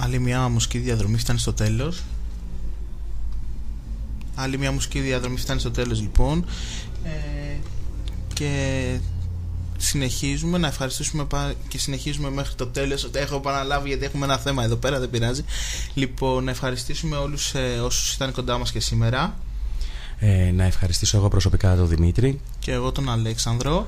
Άλλη μια μουσική διαδρομή φτάνει στο τέλος. Άλλη μια μουσική διαδρομή φτάνει στο τέλος λοιπόν. Και συνεχίζουμε να ευχαριστήσουμε και συνεχίζουμε μέχρι το τέλος. Έχω επαναλάβει γιατί έχουμε ένα θέμα εδώ πέρα, δεν πειράζει. Λοιπόν, να ευχαριστήσουμε όλους όσους ήταν κοντά μας και σήμερα. Να ευχαριστήσω εγώ προσωπικά τον Δημήτρη. Και εγώ τον Αλέξανδρο.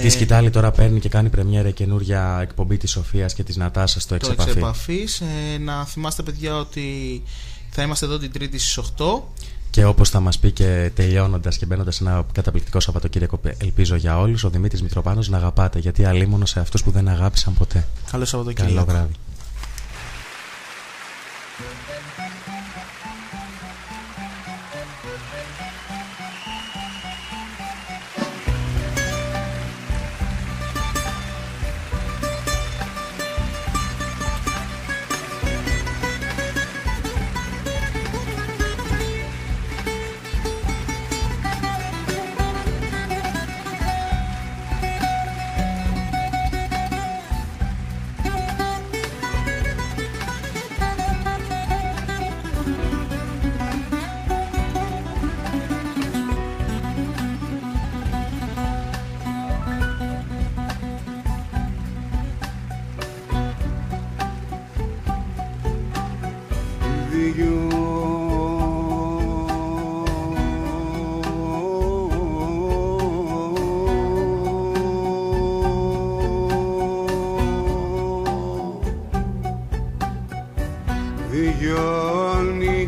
Τη Σκητάλη τώρα παίρνει και κάνει πρεμιέρα καινούρια εκπομπή της Σοφίας και της Νατάσας στο Εξεπαφής. Να θυμάστε παιδιά ότι θα είμαστε εδώ την Τρίτη στις 8. Και όπως θα μας πει και τελειώνοντας και μπαίνοντας σε ένα καταπληκτικό Σαββατοκύριακο, ελπίζω για όλους, ο Δημήτρης Μητροπάνος, να αγαπάτε, γιατί αλίμονο σε αυτούς που δεν αγάπησαν ποτέ. Καλό Σαββατοκύριακο. Καλό βράδυ. Διώνει